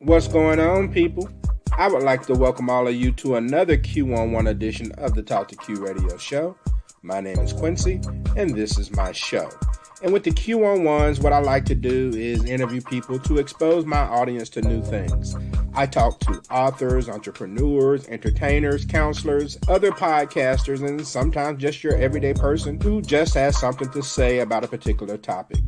What's going on, people? I would like to welcome all of you to another Q11 edition of the Talk to Q radio show. My name is Quincy, and this is my show. And with the Q11s, what I like to do is interview people to expose my audience to new things. I talk to authors, entrepreneurs, entertainers, counselors, other podcasters, and sometimes just your everyday person who just has something to say about a particular topic.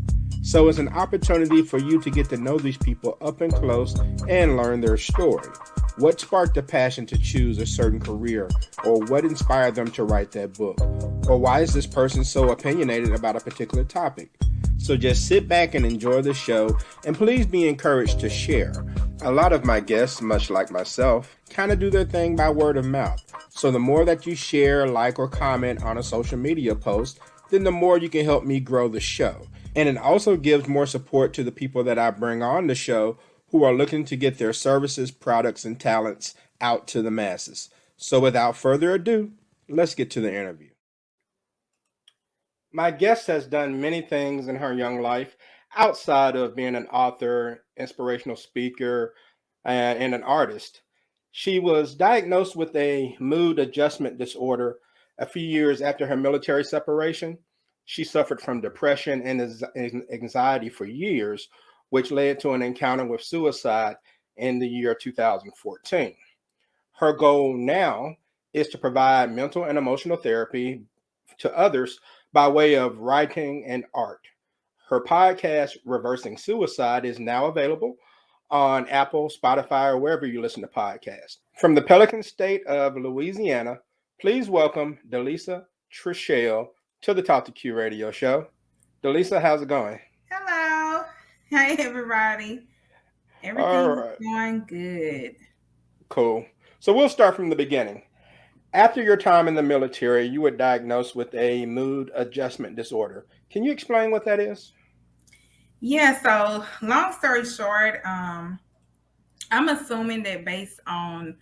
So it's an opportunity for you to get to know these people up and close and learn their story. What sparked the passion to choose a certain career, or what inspired them to write that book? Or why is this person so opinionated about a particular topic? So just sit back and enjoy the show, and please be encouraged to share. A lot of my guests, much like myself, kind of do their thing by word of mouth. So the more that you share, like, or comment on a social media post, then the more you can help me grow the show. And it also gives more support to the people that I bring on the show who are looking to get their services, products, and talents out to the masses. So without further ado, let's get to the interview. My guest has done many things in her young life outside of being an author, inspirational speaker, and an artist. She was diagnosed with a mood adjustment disorder a few years after her military separation. She suffered from depression and anxiety for years, which led to an encounter with suicide in the year 2014. Her goal now is to provide mental and emotional therapy to others by way of writing and art. Her podcast, Reversing Suicide, is now available on Apple, Spotify, or wherever you listen to podcasts. From the Pelican State of Louisiana, please welcome DeLisa Treshelle to the Talk to Q radio show. DeLisa, how's it going? Hello. Hi, everybody. All Everything's right, going good. cool. So we'll start from the beginning. After your time in the military, you were diagnosed with a mood adjustment disorder. Can you explain what that is? Yeah, so long story short, I'm assuming that based on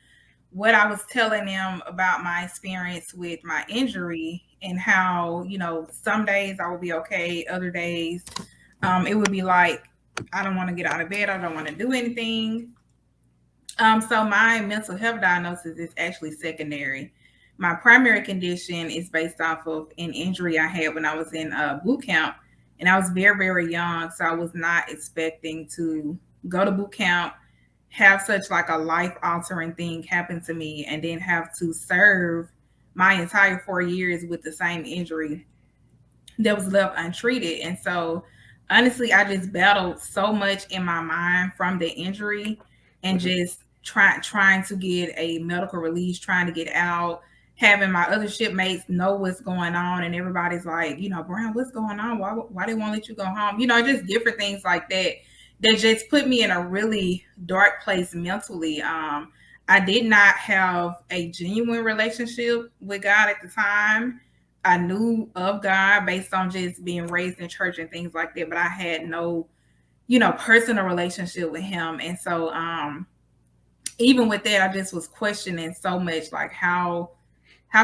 what I was telling them about my experience with my injury and how, some days I would be okay, other days it would be like, I don't want to get out of bed, I don't want to do anything. So my mental health diagnosis is actually secondary. My primary condition is based off of an injury I had when I was in boot camp, and I was very, very young, so I was not expecting to go to boot camp, have such like a life altering thing happen to me, and then have to serve my entire 4 years with the same injury that was left untreated. And so honestly, I just battled so much in my mind from the injury and Mm-hmm. just trying to get a medical release, trying to get out, having my other shipmates know what's going on, and everybody's like, Brown, what's going on? Why they won't let you go home? Just different things like that that just put me in a really dark place mentally. I did not have a genuine relationship with God at the time. I knew of God based on just being raised in church and things like that, but I had no, personal relationship with him. And so even with that, I just was questioning so much, like how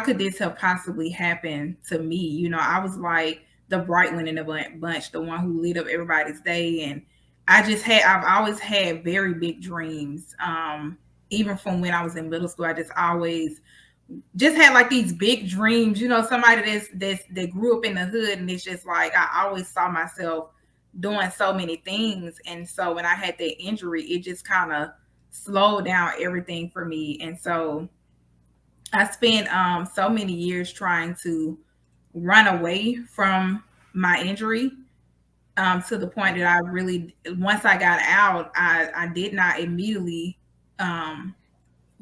could this have possibly happened to me? I was like the bright one in the bunch, the one who lit up everybody's day. And I've always had very big dreams. Even from when I was in middle school, I just always just had like these big dreams, somebody that grew up in the hood, and it's just like I always saw myself doing so many things. And so when I had that injury, it just kind of slowed down everything for me. And so I spent so many years trying to run away from my injury, to the point that I really, once I got out, I did not immediately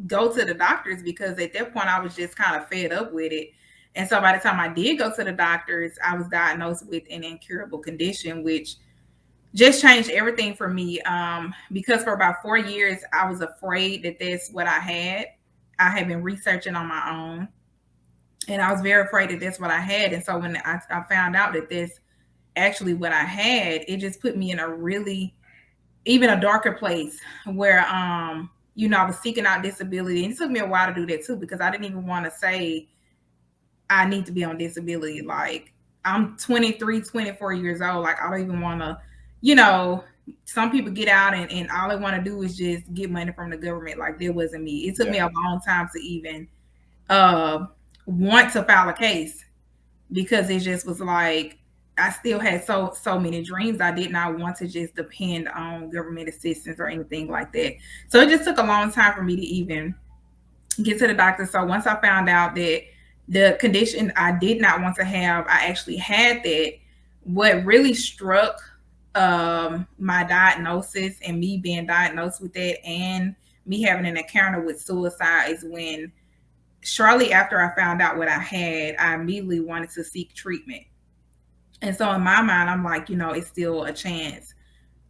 go to the doctors, because at that point I was just kind of fed up with it. And so by the time I did go to the doctors, I was diagnosed with an incurable condition, which just changed everything for me. Because for about 4 years, I was afraid that that's what I had. I had been researching on my own, and I was very afraid that that's what I had. And so when I found out that that's actually what I had, it just put me in a really, even a darker place where, I was seeking out disability. And it took me a while to do that too, because I didn't even want to say I need to be on disability. Like, I'm 23, 24 years old. Like, I don't even want to, you know, some people get out and all they want to do is just get money from the government. Like that wasn't me. It took me Yeah. a long time to even uh want to file a case, because it just was like I still had so many dreams. I did not want to just depend on government assistance or anything like that. So it just took a long time for me to even get to the doctor. So once I found out that the condition I did not want to have, I actually had that. What really struck my diagnosis and me being diagnosed with that, and me having an encounter with suicide, is when shortly after I found out what I had, I immediately wanted to seek treatment. And so in my mind, I'm like, it's still a chance.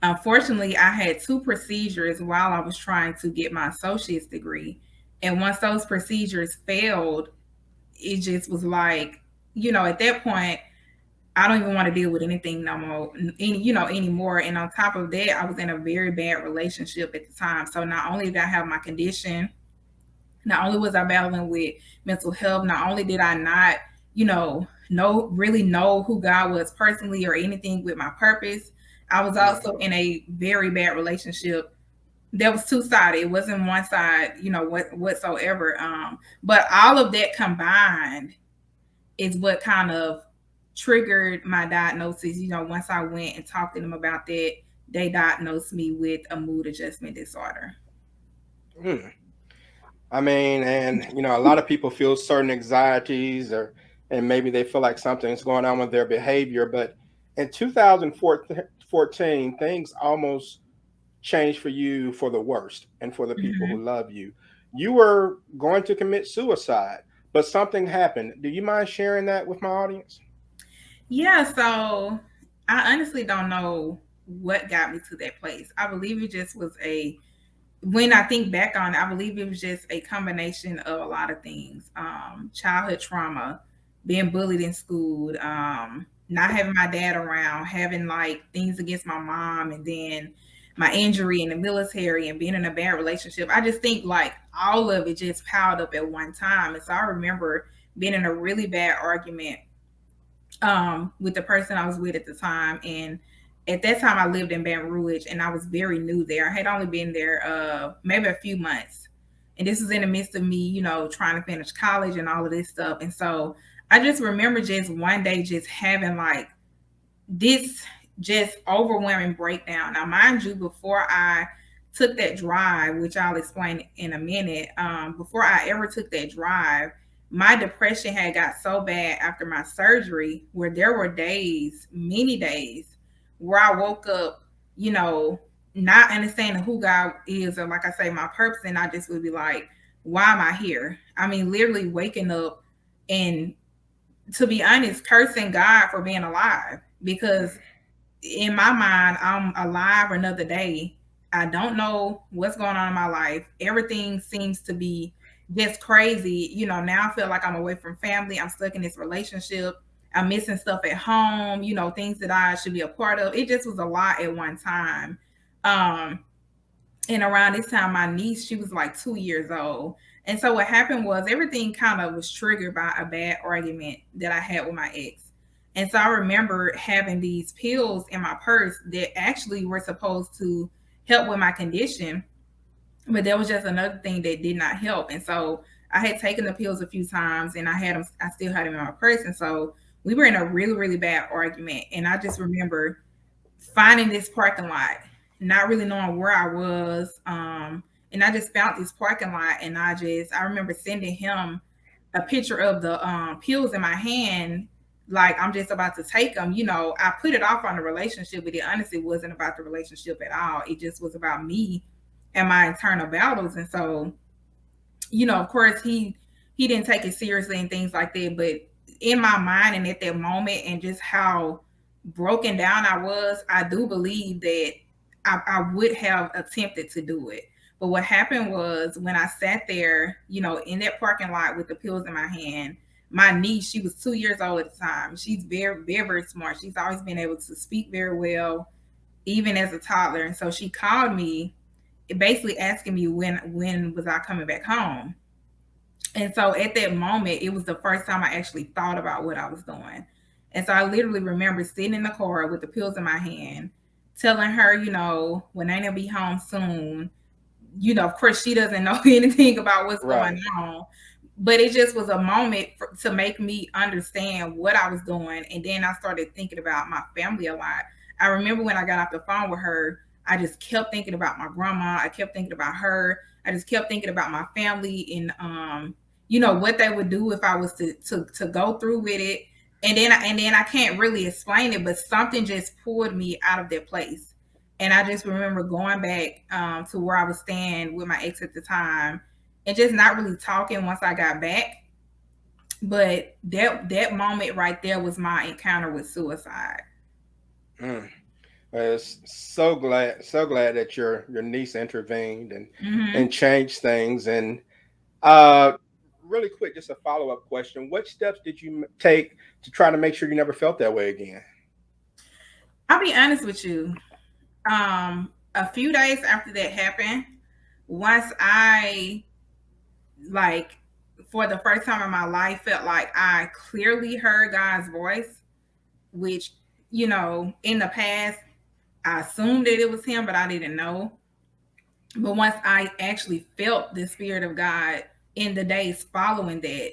Unfortunately, I had two procedures while I was trying to get my associate's degree. And once those procedures failed, it just was like, at that point, I don't even want to deal with anything no more, anymore. And on top of that, I was in a very bad relationship at the time. So not only did I have my condition, not only was I battling with mental health, not only did I not, really know who God was personally or anything with my purpose, I was also in a very bad relationship that was two-sided. It wasn't one side, whatsoever. But all of that combined is what kind of triggered my diagnosis. Once I went and talked to them about that, they diagnosed me with a mood adjustment disorder. Hmm. I mean, and a lot of people feel certain anxieties, and maybe they feel like something's going on with their behavior. But in 2014, things almost changed for you for the worst and for the people Mm-hmm. who love you. You were going to commit suicide, but something happened. Do you mind sharing that with my audience? Yeah, so I honestly don't know what got me to that place. I believe it just was when I think back on it, I believe it was just a combination of a lot of things. Childhood trauma, being bullied in school, not having my dad around, having like things against my mom, and then my injury in the military and being in a bad relationship. I just think like all of it just piled up at one time. And so I remember being in a really bad argument with the person I was with at the time. And at that time I lived in Baton Rouge and I was very new there. I had only been there maybe a few months. And this was in the midst of me, trying to finish college and all of this stuff. And so I just remember just one day just having like this just overwhelming breakdown. Now, mind you, before I took that drive, which I'll explain in a minute, before I ever took that drive, my depression had got so bad after my surgery where there were days, many days, where I woke up, you know, not understanding who God is, or like I say, my purpose, and I just would be like, why am I here? I mean, literally waking up and, to be honest, cursing God for being alive, because in my mind, I'm alive another day. I don't know what's going on in my life. Everything seems to be just crazy. Now I feel like I'm away from family. I'm stuck in this relationship. I'm missing stuff at home, things that I should be a part of. It just was a lot at one time. Um, and around this time, my niece, she was like 2 years old. And so what happened was everything kind of was triggered by a bad argument that I had with my ex. And so I remember having these pills in my purse that actually were supposed to help with my condition, but there was just another thing that did not help. And so I had taken the pills a few times and I still had them in my purse. And so we were in a really, really bad argument. And I just remember finding this parking lot, not really knowing where I was. And I just found this parking lot, and I remember sending him a picture of the pills in my hand, like I'm just about to take them. I put it off on the relationship, but it honestly wasn't about the relationship at all. It just was about me and my internal battles. And so, of course, he didn't take it seriously and things like that. But in my mind and at that moment, and just how broken down I was, I do believe that I would have attempted to do it. But what happened was when I sat there, in that parking lot with the pills in my hand, my niece, she was 2 years old at the time. She's very, very, very smart. She's always been able to speak very well, even as a toddler. And so she called me, basically asking me when was I coming back home. And so at that moment, it was the first time I actually thought about what I was doing. And so I literally remember sitting in the car with the pills in my hand, telling her, when they gonna be home soon. Of course, she doesn't know anything about what's going Right. on. But it just was a moment to make me understand what I was doing. And then I started thinking about my family a lot. I remember when I got off the phone with her, I just kept thinking about my grandma. I kept thinking about her. I just kept thinking about my family and what they would do if I was to go through with it. And then I can't really explain it, but something just pulled me out of that place. And I just remember going back to where I was staying with my ex at the time, and just not really talking once I got back. But that moment right there was my encounter with suicide. Mm. So glad that your niece intervened and Hmm. changed things. And uh, really quick, just a follow up question: what steps did you take to try to make sure you never felt that way again? I'll be honest with you. A few days after that happened, once I, like, for the first time in my life, felt like I clearly heard God's voice, which, in the past I assumed that it was him, but I didn't know. But once I actually felt the spirit of God in the days following that,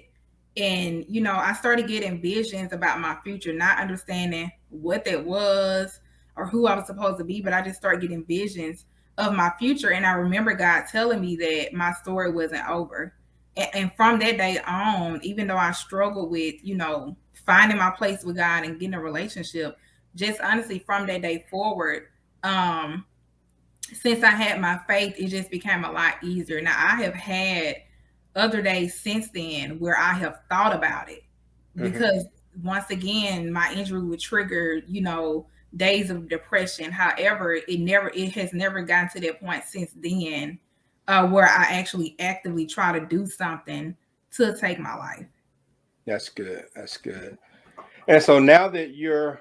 and I started getting visions about my future, not understanding what that was or who I was supposed to be, but I just started getting visions of my future. And I remember God telling me that my story wasn't over. And from that day on, even though I struggled with, finding my place with God and getting a relationship, just honestly from that day forward, um, since I had my faith, it just became a lot easier. Now, I have had other days since then where I have thought about it, Hmm. because once again, my injury would trigger, days of depression. However, it has never gotten to that point since then, where I actually actively try to do something to take my life. That's good. That's good. And so now that you're,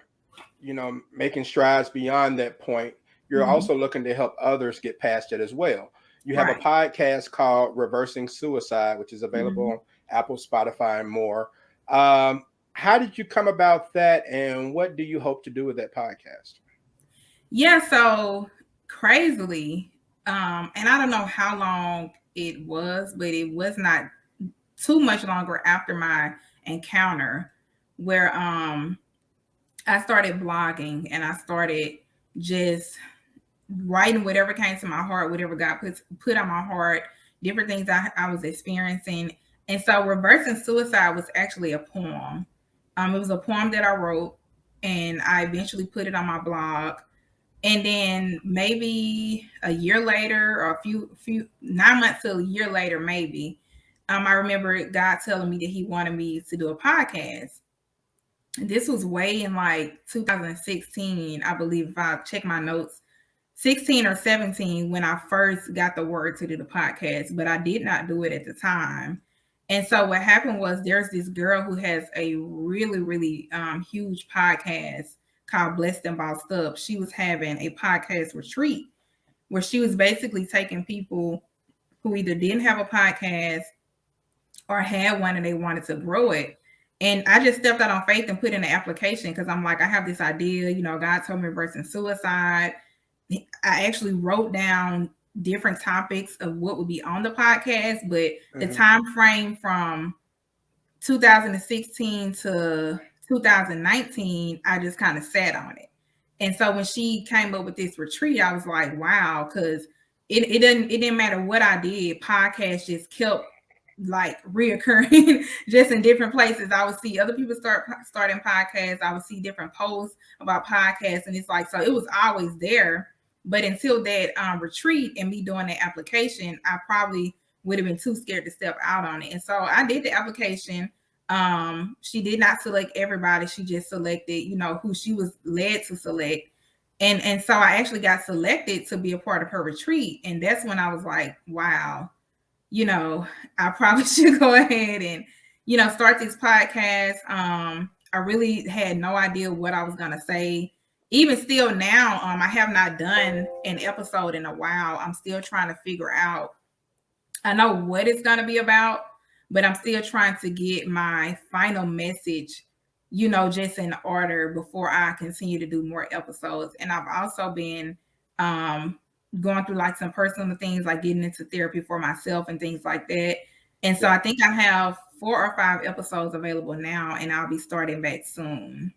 making strides beyond that point, you're Mhm. also looking to help others get past it as well. You have a Right. podcast called Reversing Suicide, which is available Mhm. on Apple, Spotify, and more. Um, how did you come about that, and what do you hope to do with that podcast? Yeah, so crazily, and I don't know how long it was, but it was not too much longer after my encounter, where I started blogging and I started just writing whatever came to my heart, whatever God put on my heart, different things I was experiencing. And so Reversing Suicide was actually a poem. It was a poem that I wrote, and I eventually put it on my blog. And then maybe a year later, or a few 9 months to a year later, maybe, I remember God telling me that He wanted me to do a podcast. This was way in like 2016, I believe, if I check my notes, 16 or 17, when I first got the word to do the podcast, but I did not do it at the time. And so what happened was, there's this girl who has a really, really huge podcast called Blessed and Bossed Up. She was having a podcast retreat where she was basically taking people who either didn't have a podcast or had one and they wanted to grow it. And I just stepped out on faith and put in an application, because I'm like, I have this idea, God told me reversing suicide. I actually wrote down different topics of what would be on the podcast, but the Hmm. time frame from 2016 to 2019, I just kind of sat on it. And so when she came up with this retreat, I was like, wow, because it didn't matter what I did, podcasts just kept like reoccurring just in different places. I would see other people starting podcasts. I would see different posts about podcasts, and it's like, so it was always there. But until that retreat and me doing the application, I probably would have been too scared to step out on it. And so I did the application. She did not select everybody. She just selected, who she was led to select. And so I actually got selected to be a part of her retreat. And that's when I was like, wow, you know, I probably should go ahead and, start this podcast. I really had no idea what I was gonna say. Even still now, I have not done an episode in a while. I'm still trying to figure out. I know what it's gonna be about, but I'm still trying to get my final message just in order before I continue to do more episodes. And I've also been um, going through like some personal things, like getting into therapy for myself and things like that. And so Yeah. I think I have 4 or 5 episodes available now, and I'll be starting back soon.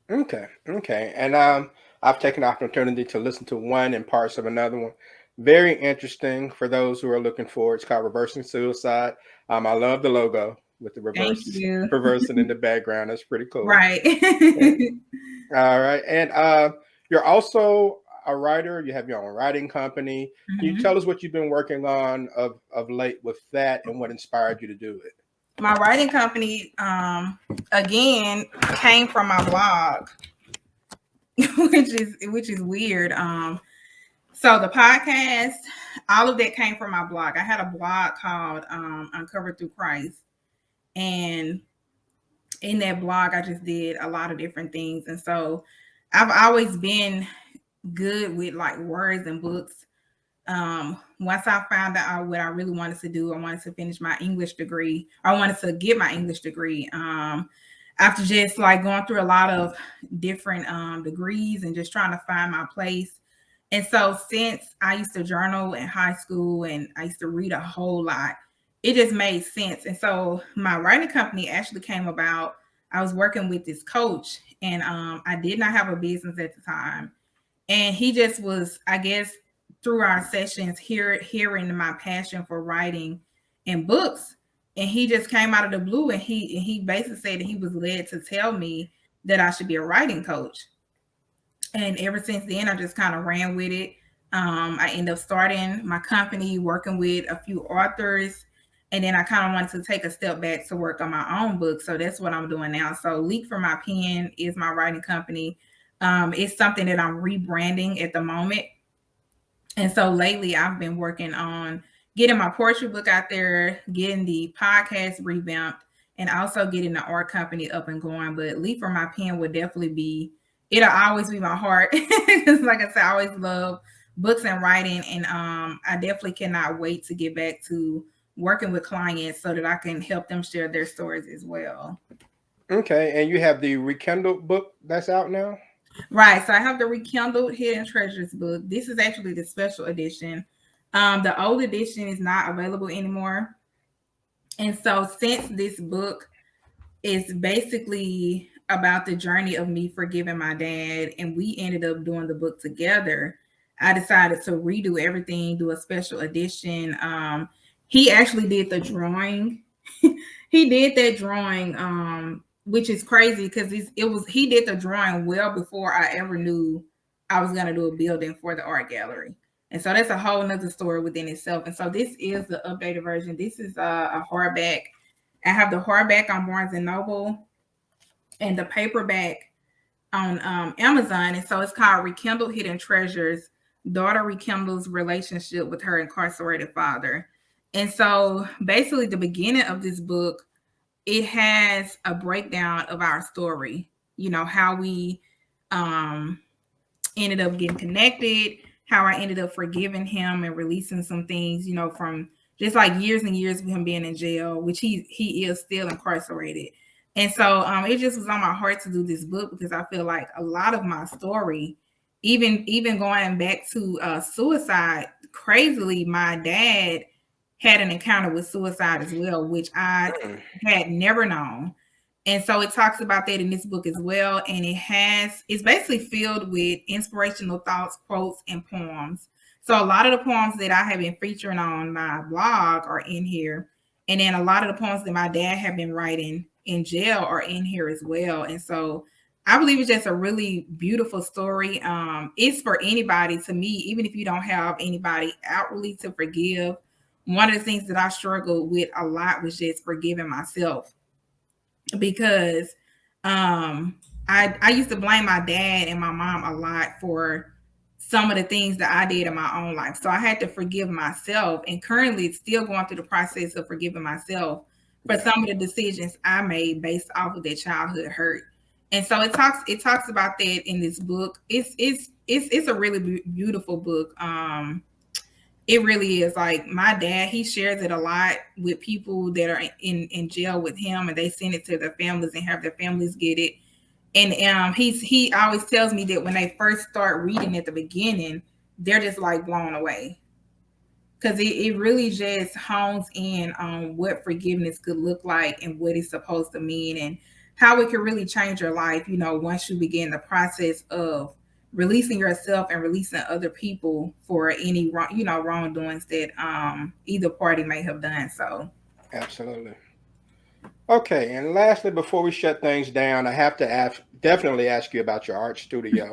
Okay. Okay. And I've taken the opportunity to listen to one and parts of another one. Very interesting for those who are looking for. It's called Reversing Suicide. I love the logo with the Thank reverse you. reversing in the background. That's pretty cool. Right. Yeah. All right. And you're also a writer. You have your own writing company. Can you Mhm. tell us what you've been working on of late with that and what inspired you to do it? My writing company, again, came from my blog, which is weird. So the podcast, all of that came from my blog. I had a blog called Uncovered Through Christ, and in that blog, I just did a lot of different things. And so I've always been good with like words and books. Once I found out what I really wanted to do, I wanted to finish my English degree. I wanted to get my English degree. After just like going through a lot of different degrees and just trying to find my place. And so since I used to journal in high school and I used to read a whole lot, it just made sense. And so my writing company actually came about. I was working with this coach, and I did not have a business at the time. And he just was, I guess, through our sessions, hearing my passion for writing and books. And he just came out of the blue, and he basically said that he was led to tell me that I should be a writing coach. And ever since then, I just kind of ran with it. I ended up starting my company, working with a few authors, and then I kind of wanted to take a step back to work on my own book. So that's what I'm doing now. So Leak from My Pen is my writing company. It's something that I'm rebranding at the moment. And so lately, I've been working on getting my poetry book out there, getting the podcast revamped, and also getting the art company up and going. But Leap from My Pen would definitely be, it'll always be my heart. Because, like I said, I always love books and writing. And I definitely cannot wait to get back to working with clients so that I can help them share their stories as well. Okay. And you have the Rekindled book that's out now? Right. So I have the Rekindled Hidden Treasures book. This is actually the special edition. The old edition is not available anymore. And so since this book is basically about the journey of me forgiving my dad, and we ended up doing the book together, I decided to redo everything, do a special edition. He actually did the drawing. He did that drawing, which is crazy because he did the drawing well before I ever knew I was gonna do a building for the art gallery. And so that's a whole nother story within itself. And so this is the updated version. This is a hardback. I have the hardback on Barnes and Noble and the paperback on Amazon. And so it's called Rekindled Hidden Treasures. Daughter rekindles relationship with her incarcerated father. And so basically the beginning of this book, it has a breakdown of our story, how we um ended up getting connected, how I ended up forgiving him and releasing some things, from just like years and years of him being in jail, which he is still incarcerated. And so it just was on my heart to do this book because I feel like a lot of my story, even going back to suicide, crazily, my dad had an encounter with suicide as well, which I Mm. had never known. And so it talks about that in this book as well. And it's basically filled with inspirational thoughts, quotes, and poems. So a lot of the poems that I have been featuring on my blog are in here. And then a lot of the poems that my dad had been writing in jail are in here as well. And so I believe it's just a really beautiful story. It's for anybody, to me, even if you don't have anybody outwardly to forgive. One of the things that I struggled with a lot was just forgiving myself, because I used to blame my dad and my mom a lot for some of the things that I did in my own life. So I had to forgive myself, and currently it's still going through the process of forgiving myself for Yeah. some of the decisions I made based off of that childhood hurt. And so it talks about that in this book. It's a really beautiful book. It really is. Like, my dad, he shares it a lot with people that are in jail with him, and they send it to their families and have their families get it. And he always tells me that when they first start reading at the beginning, they're just like blown away. Because it really just hones in on what forgiveness could look like and what it's supposed to mean and how it can really change your life, once you begin the process of releasing yourself and releasing other people for any wrongdoings that either party may have done. So Absolutely. Okay, and lastly, before we shut things down, I have to definitely ask you about your art studio.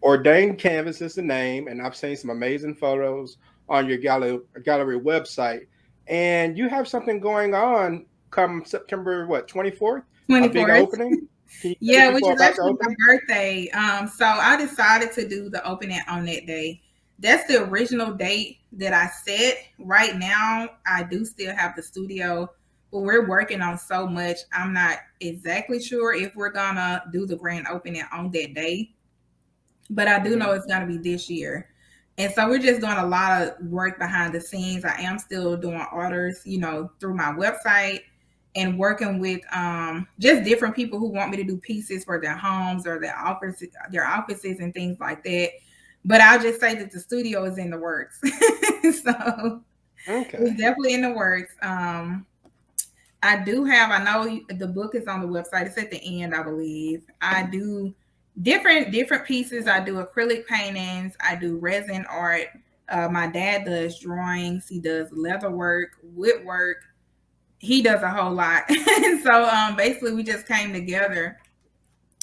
Ordained Canvas is the name, and I've seen some amazing photos on your gallery website. And you have something going on come September what 24th? A big 24th. opening. Can you tell the Yeah, which people is about the actually my opening? birthday. So I decided to do the opening on that day. That's the original date that I set. Right now, I do still have the studio, but we're working on so much. I'm not exactly sure if we're gonna do the grand opening on that day, but I do know Hmm. it's gonna be this year. And so we're just doing a lot of work behind the scenes. I am still doing orders, through my website and working with just different people who want me to do pieces for their homes or their offices and things like that. But I'll just say that the studio is in the works. So Okay. it's definitely in the works. I know the book is on the website. It's at the end, I believe. I do different pieces. I do acrylic paintings. I do resin art. My dad does drawings. He does leather work, woodwork. He does a whole lot. So basically, we just came together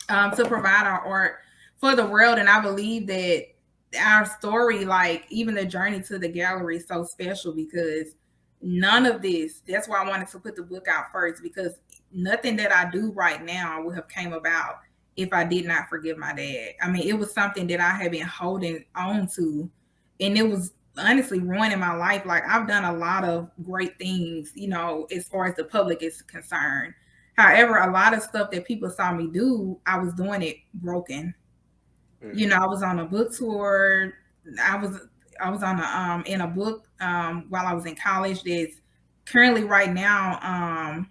to provide our art for the world. And I believe that our story, like even the journey to the gallery, is so special because none of this, that's why I wanted to put the book out first, because nothing that I do right now would have came about if I did not forgive my dad. I mean, it was something that I had been holding on to, and it was honestly ruining my life. Like, I've done a lot of great things, as far as the public is concerned. However, a lot of stuff that people saw me do, I was doing it broken. Mm. I was on a book tour. I was I was on a in a book while I was in college that's currently right now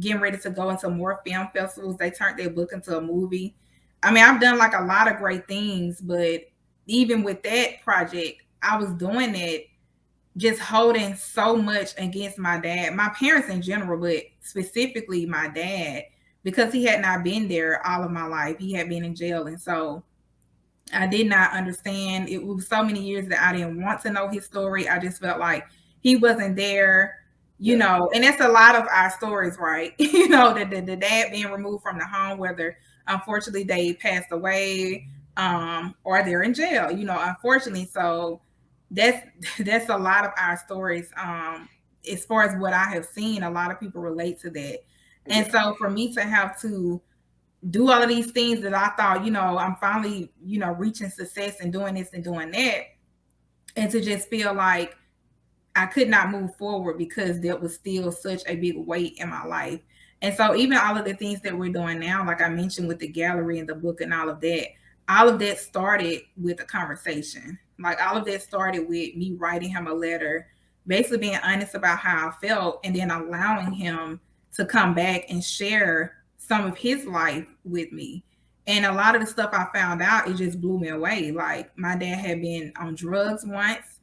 getting ready to go into more film festivals. They turned their book into a movie. I mean, I've done like a lot of great things, but even with that project, I was doing it just holding so much against my dad, my parents in general, but specifically my dad, because he had not been there all of my life. He had been in jail. And so I did not understand. It was so many years that I didn't want to know his story. I just felt like he wasn't there, Yeah. and that's a lot of our stories, right? The dad being removed from the home, whether unfortunately they passed away, or they're in jail, unfortunately. So that's that's a lot of our stories. As far as what I have seen, a lot of people relate to that. And Yeah. so for me to have to do all of these things that I thought, I'm finally, reaching success and doing this and doing that. And to just feel like I could not move forward because there was still such a big weight in my life. And so even all of the things that we're doing now, like I mentioned with the gallery and the book and all of that started with a conversation. Like all of that started with me writing him a letter, basically being honest about how I felt, and then allowing him to come back and share some of his life with me. And a lot of the stuff I found out, it just blew me away. Like my dad had been on drugs once.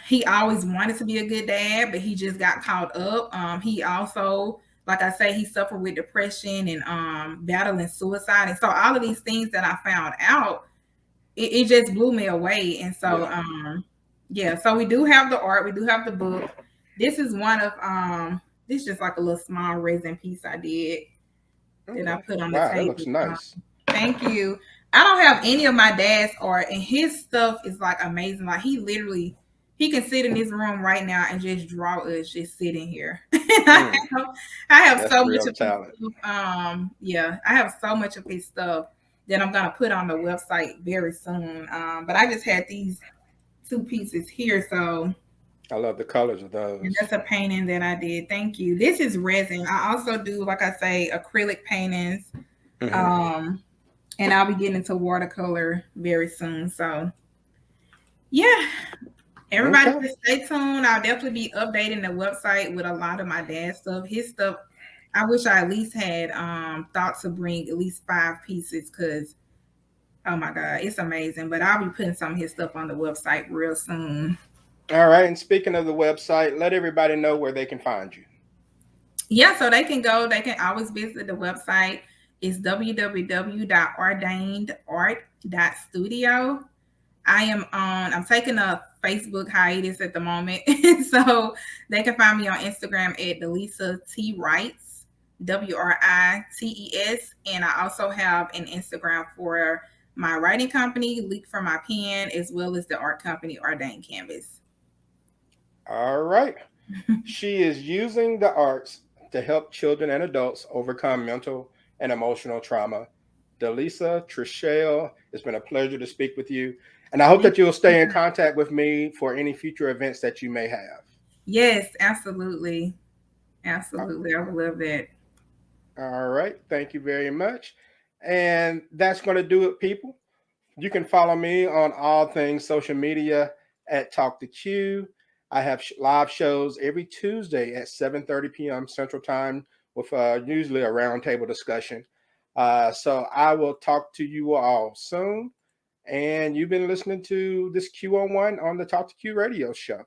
He always wanted to be a good dad, but he just got caught up. He also, like I say, he suffered with depression and battling suicide. And so all of these things that I found out, it just blew me away. And so Yeah. yeah, so we do have the art, we do have the book. This is one of this is just like a little small resin piece I did that I Okay. put on the Wow, that looks table. nice. Thank you. I don't have any of my dad's art, and his stuff is like amazing. Like he can sit in this room right now and just draw us just sitting here. Mm. I have That's so much real of his talent. stuff. Yeah, I have so much of his stuff that I'm gonna put on the website very soon. But I just had these two pieces here, so I love the colors of and those. that's a painting that I did. Thank you. This is resin. I also do, like I say, acrylic paintings. Hmm. Um, and I'll be getting into watercolor very soon. So yeah, everybody Okay. just stay tuned. I'll definitely be updating the website with a lot of my dad's stuff. His stuff, I wish I at least had thought to bring at least 5 pieces because oh my god, it's amazing. But I'll be putting some of his stuff on the website real soon. All right. And speaking of the website, let everybody know where they can find you. Yeah, so they can always visit the website. It's www.ordainedart.studio. I'm taking a Facebook hiatus at the moment. So they can find me on Instagram at DeLisa T Writes, WRITES. And I also have an Instagram for my writing company, Leak from My Pen, as well as the art company Ordained Canvas. All right. She is using the arts to help children and adults overcome mental and emotional trauma. DeLisa Treshelle, it's been a pleasure to speak with you. And I hope Thank that you'll you. stay in contact with me for any future events that you may have. Yes, absolutely. Absolutely. I would love that. All right. Thank you very much. And that's going to do it, people. You can follow me on all things social media at Talk to Q. I have live shows every Tuesday at 7:30 p.m. Central Time with usually a roundtable discussion. So I will talk to you all soon. And you've been listening to this Q on One on the Talk to Q radio show.